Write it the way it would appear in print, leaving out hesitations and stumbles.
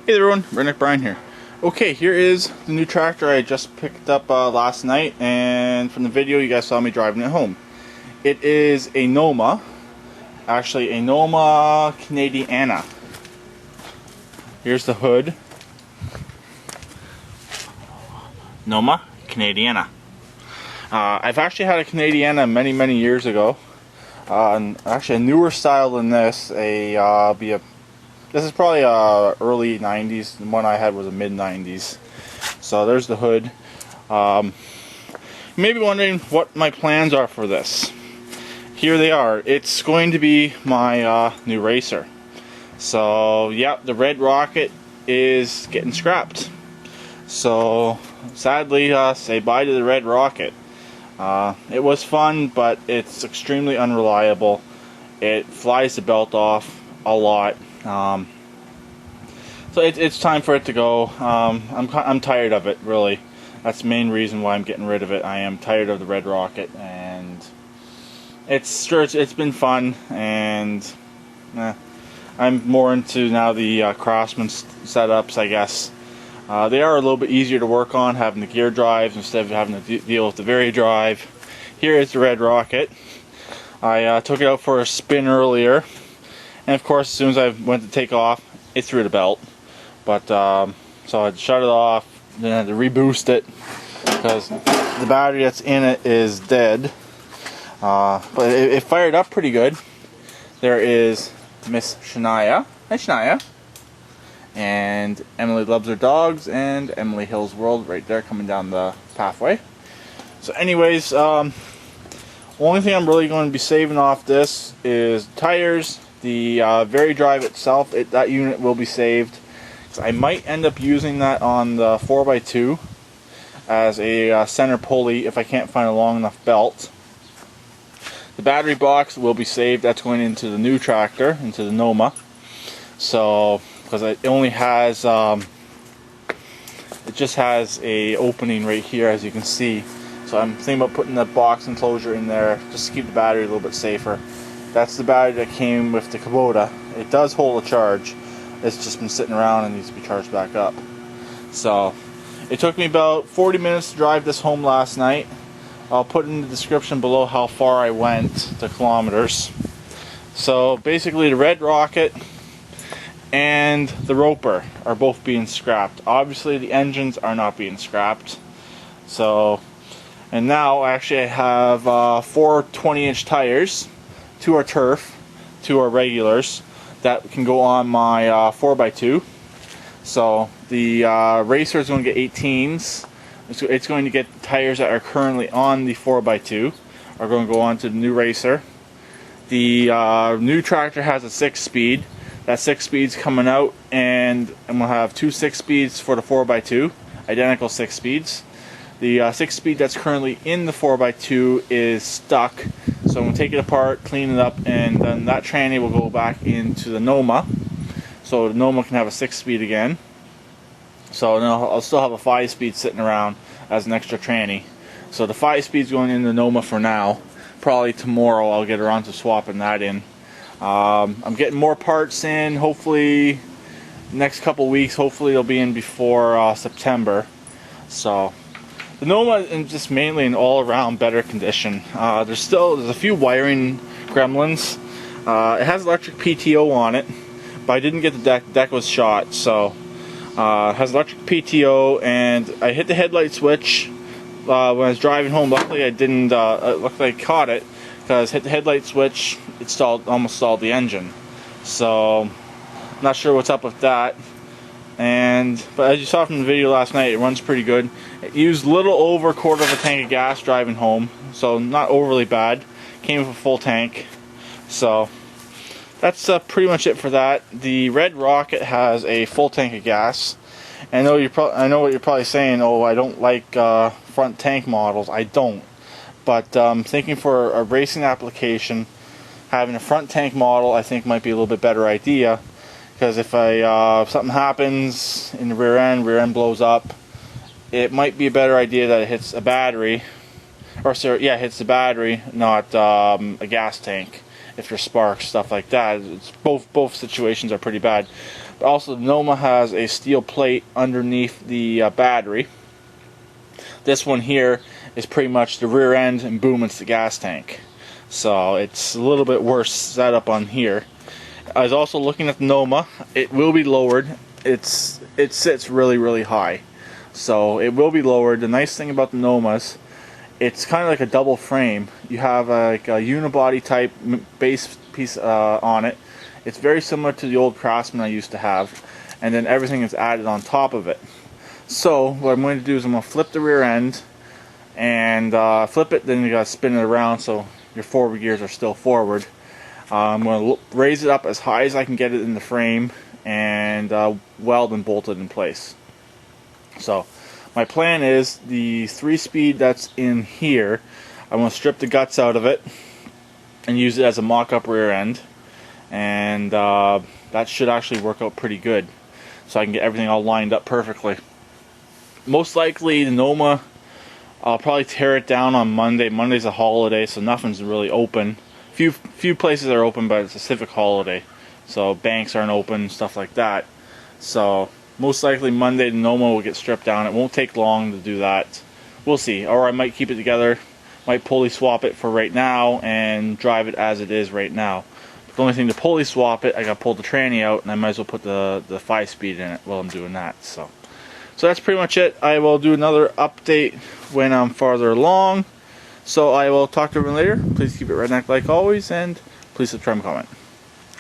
Hey there everyone, Redneck Brian here. Okay, here is the new tractor I just picked up last night, and from the video you guys saw me driving it home. It is a Noma, actually a Noma Canadiana. Here's the hood. Noma Canadiana. I've actually had a Canadiana many years ago. Actually a newer style than this, this is probably early 90s. The one I had was a mid 90s. So there's the hood. You may be wondering what my plans are for this. Here they are. It's going to be my new racer. So yeah, the Red Rocket is getting scrapped. So sadly, say bye to the Red Rocket. It was fun, but it's extremely unreliable. It flies the belt off a lot. So it's time for it to go. I'm tired of it, really. That's the main reason why I'm getting rid of it. I am tired of the Red Rocket, and it's been fun, and I'm more into now the Craftsman setups, I guess. They are a little bit easier to work on, having the gear drives instead of having to deal with the Vari-Drive. Here is the Red Rocket. I took it out for a spin earlier. And of course, as soon as I went to take off, it threw the belt. But so I had to shut it off, then I had to reboost it because the battery that's in it is dead. But it fired up pretty good. There is Miss Shania. Hi, Shania. And Emily Loves Her Dogs and Emily Hills World right there coming down the pathway. So anyways, only thing I'm really going to be saving off this is tires. The Vari-Drive itself, that unit will be saved. So I might end up using that on the 4x2 as a center pulley if I can't find a long enough belt. The battery box will be saved. That's going into the new tractor, into the Noma. So, because it only has, it just has a opening right here, as you can see. So I'm thinking about putting the box enclosure in there just to keep the battery a little bit safer. That's the battery that came with the Kubota. It does hold a charge. It's just been sitting around and needs to be charged back up. So it took me about 40 minutes to drive this home last night. I'll put in the description below how far I went, the kilometers. So basically the Red Rocket and the Roper are both being scrapped. Obviously the engines are not being scrapped. So, and now actually I have 4 20-inch tires. 2 are turf, 2 are regulars that can go on my 4x2. So the racer is going to get 18s. It's going to get the tires that are currently on the 4x2 are going to go on to the new racer. The new tractor has a 6-speed. That 6-speed's coming out, and I'm going to have 2 6-speeds for the 4x2, identical 6-speeds. The 6-speed that's currently in the 4x2 is stuck, so I'm going to take it apart, clean it up, and then that tranny will go back into the Noma. So the Noma can have a 6-speed again. So now I'll still have a 5-speed sitting around as an extra tranny. So the 5-speed's going in the Noma for now. Probably tomorrow I'll get around to swapping that in. I'm getting more parts in, hopefully next couple weeks. Hopefully they'll be in before September. So the Noma is just mainly in all-around better condition. There's a few wiring gremlins. It has electric PTO on it, but I didn't get the deck. The deck was shot, so it has electric PTO, and I hit the headlight switch when I was driving home. Luckily I didn't. Luckily I caught it because hit the headlight switch. It almost stalled the engine. So I'm not sure what's up with that. But as you saw from the video last night, it runs pretty good. It used a little over a quarter of a tank of gas driving home, so not overly bad. Came with a full tank. So that's pretty much it for that. The Red Rocket has a full tank of gas. I know what you're probably saying. Oh, I don't like front tank models. I don't. But thinking for a racing application, having a front tank model I think might be a little bit better idea. Because if something happens in the rear end blows up, it might be a better idea that it hits a battery, hits the battery, not a gas tank. If there's sparks, stuff like that. Both situations are pretty bad. Also, the Noma has a steel plate underneath the battery. This one here is pretty much the rear end, and boom, it's the gas tank. So it's a little bit worse setup on here. I was also looking at the Noma. It will be lowered. It sits really high, so it will be lowered. The nice thing about the Nomas, it's kind of like a double frame. You have like a unibody type base piece on it. It's very similar to the old Craftsman I used to have, and then everything is added on top of it. So what I'm going to do is I'm going to flip the rear end and flip it, then you got to spin it around so your forward gears are still forward. I'm going to raise it up as high as I can get it in the frame and weld and bolt it in place. So my plan is the 3-speed that's in here, I'm going to strip the guts out of it and use it as a mock-up rear end, and that should actually work out pretty good, so I can get everything all lined up perfectly. Most likely the Noma, I'll probably tear it down on Monday. Monday's a holiday, so nothing's really open. Few places are open, but it's a civic holiday, so banks aren't open, stuff like that. So most likely Monday the Noma will get stripped down. It won't take long to do that. We'll see. Or I might keep it together, might pulley swap it for right now and drive it as it is right now. But the only thing to pulley swap it, I got to pull the tranny out, and I might as well put the 5-speed in it while I'm doing that. So that's pretty much it. I will do another update when I'm farther along. So I will talk to everyone later. Please keep it redneck like always, and please subscribe and comment.